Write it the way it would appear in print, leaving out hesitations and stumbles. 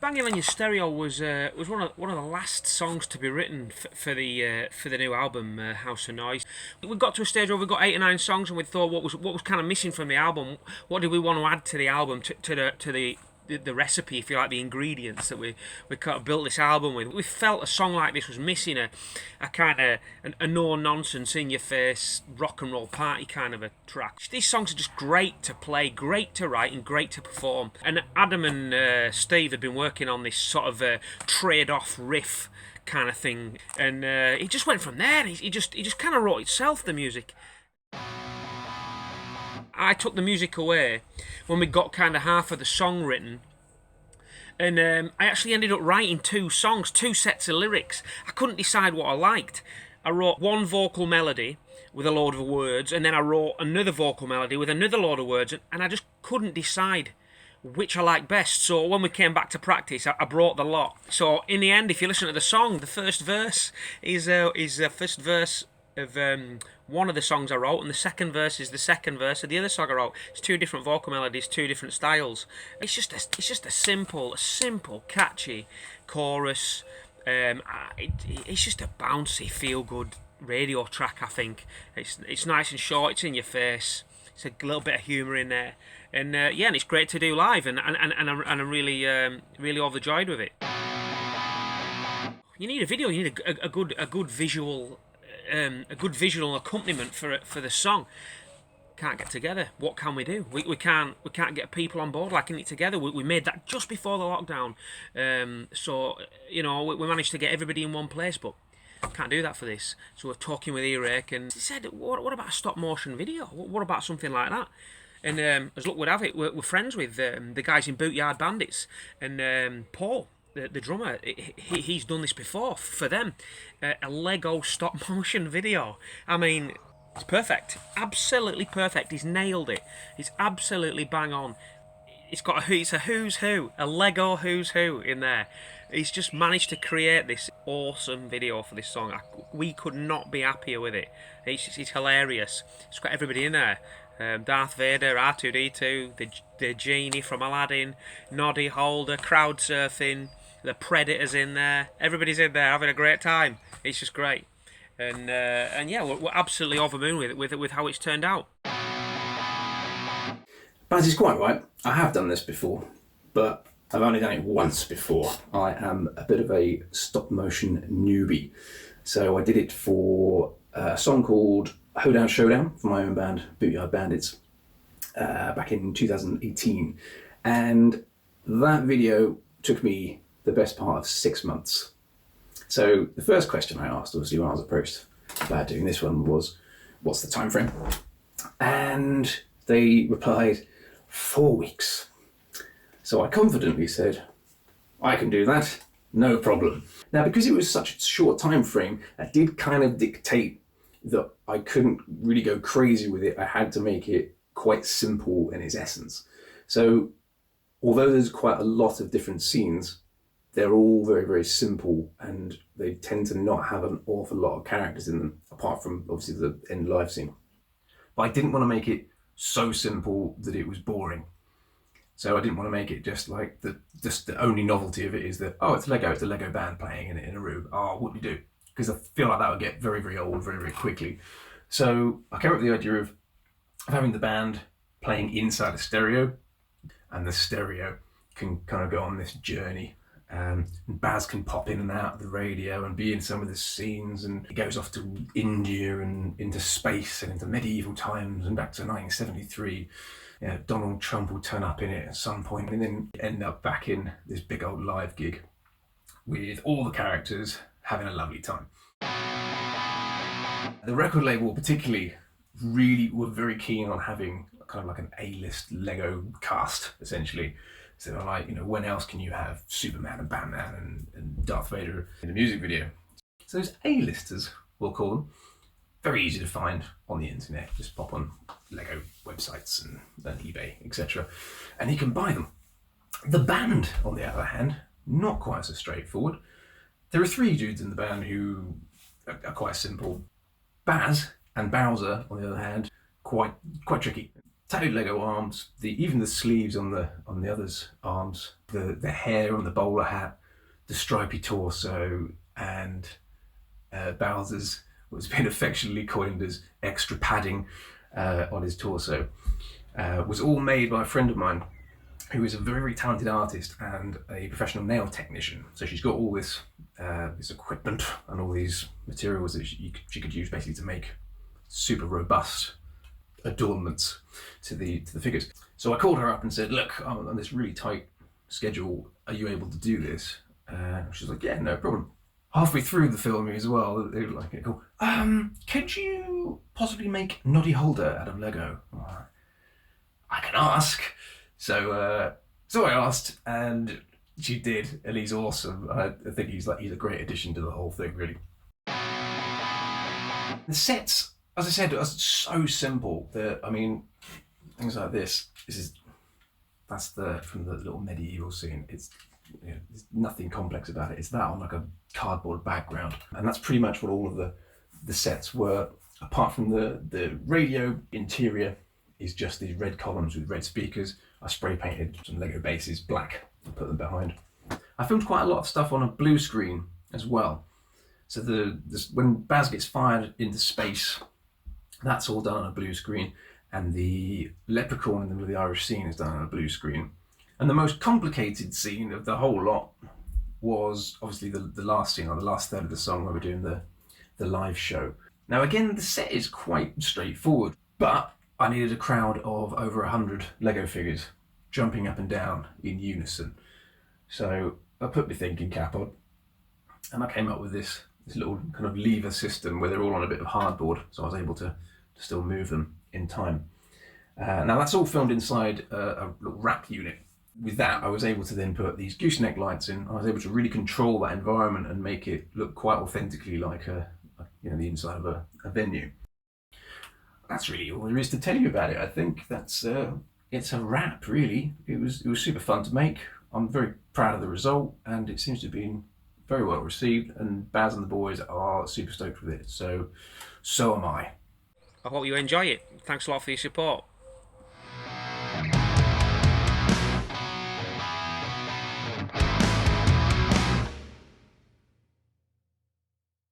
Bangin on Your Stereo was one of the last songs to be written for the new album House of Noise. We got to a stage where we got 8 or 9 songs, and we thought what was kind of missing from the album. What did we want to add to the album to the recipe, if you like, the ingredients that we kind of built this album with. We felt a song like this was missing a kind of a no nonsense, in your face rock and roll party kind of a track. These songs are just great to play, great to write, and great to perform. And Adam and Steve had been working on this sort of trade off riff kind of thing, and it just went from there. He just kind of wrote itself, the music. I took the music away when we got kind of half of the song written, and I actually ended up writing 2 songs, 2 sets of lyrics. I couldn't decide what I liked. I wrote one vocal melody with a load of words, and then I wrote another vocal melody with another load of words, and I just couldn't decide which I liked best. So when we came back to practice, I brought the lot. So in the end, if you listen to the song, the first verse is the first verse of one of the songs I wrote, and the second verse is the second verse of the other song I wrote. It's 2 different vocal melodies, 2 different styles. It's just a simple, catchy chorus. It's just a bouncy, feel-good radio track. I think it's nice and short. It's in your face. It's a little bit of humour in there, and and it's great to do live, and I'm really overjoyed with it. You need a video. You need a good visual. A good visual accompaniment for the song. Can't get together. What can we do? We can't get people on board liking it together. We made that just before the lockdown, so we managed to get everybody in one place, but can't do that for this. So we're talking with Eric, and he said, "What about a stop motion video? What about something like that?" And as luck would have it, we're friends with the guys in Bootyard Bandits, and Paul, the drummer, he's done this before for them, a Lego stop motion video. I mean, it's perfect, absolutely perfect. He's nailed it. He's absolutely bang on. It's a who's who, a Lego who's who in there. He's just managed to create this awesome video for this song. We could not be happier with it. It's hilarious. It's got everybody in there. Darth Vader, R2-D2, the genie from Aladdin, Noddy Holder, crowd surfing, the Predator's in there. Everybody's in there having a great time. It's just great, and yeah, we're absolutely over the moon with how it's turned out. Baz is quite right. I have done this before, but I've only done it once before. I am a bit of a stop motion newbie, so I did it for a song called Hoedown Showdown for my own band, Bootyard Bandits, back in 2018, and that video took me the best part of 6 months. So the first question I asked, obviously, when I was approached about doing this one was, what's the time frame? And they replied, 4 weeks. So I confidently said, I can do that, no problem. Now, because it was such a short time frame, that did kind of dictate that I couldn't really go crazy with it. I had to make it quite simple in its essence. So although there's quite a lot of different scenes, they're all very, very simple, and they tend to not have an awful lot of characters in them, apart from obviously the end live scene. But I didn't want to make it so simple that it was boring. So I didn't want to make it just like the only novelty of it is that, oh, it's a Lego band playing in a room. Oh, what do we do? Because I feel like that would get very, very old very, very quickly. So I came up with the idea of having the band playing inside a stereo, and the stereo can kind of go on this journey. And Baz can pop in and out of the radio and be in some of the scenes, and he goes off to India and into space and into medieval times and back to 1973. Donald Trump will turn up in it at some point, and then end up back in this big old live gig with all the characters having a lovely time. The record label particularly really were very keen on having kind of like an A-list Lego cast, essentially. So they're like, when else can you have Superman and Batman and Darth Vader in the music video? So those A-listers, we'll call them, very easy to find on the internet. Just pop on Lego websites and eBay, etc. And you can buy them. The band, on the other hand, not quite so straightforward. There are 3 dudes in the band who are quite simple. Baz and Bowser, on the other hand, quite tricky. tattooed Lego arms, even the sleeves on the others' arms, the hair on the bowler hat, the stripy torso, and Bowser's what's been affectionately coined as extra padding on his torso, was all made by a friend of mine who is a very, very talented artist and a professional nail technician. So she's got all this this equipment and all these materials that she could use basically to make super robust adornments to the figures. So I called her up and said, look, I'm on this really tight schedule. Are you able to do this? She's like, yeah, no problem. Halfway through the filming as well, they were like, cool. Could you possibly make Noddy Holder out of Lego? I can ask. So I asked, and she did, and he's awesome. I think he's a great addition to the whole thing, really. The sets, as I said, are so simple that, I mean, things like this. That's from the little medieval scene. There's nothing complex about it. It's that on like a cardboard background, and that's pretty much what all of the sets were. Apart from the radio interior is just these red columns with red speakers. I spray painted some Lego bases black and put them behind. I filmed quite a lot of stuff on a blue screen as well. So when Baz gets fired into space, that's all done on a blue screen, and the leprechaun in the middle of the Irish scene is done on a blue screen. And the most complicated scene of the whole lot was obviously the last scene, or the last third of the song, where we're doing the live show. Now again, the set is quite straightforward, but I needed a crowd of over 100 Lego figures jumping up and down in unison. So I put my thinking cap on, and I came up with this little kind of lever system where they're all on a bit of hardboard, so I was able to still move them in time. Now that's all filmed inside a little wrap unit. With that, I was able to then put these gooseneck lights in. I was able to really control that environment and make it look quite authentically like the inside of a venue. That's really all there is to tell you about it. I think it's a wrap, really. It was super fun to make. I'm very proud of the result, and it seems to have been very well received, and Baz and the boys are super stoked with it. So am I. I hope you enjoy it. Thanks a lot for your support.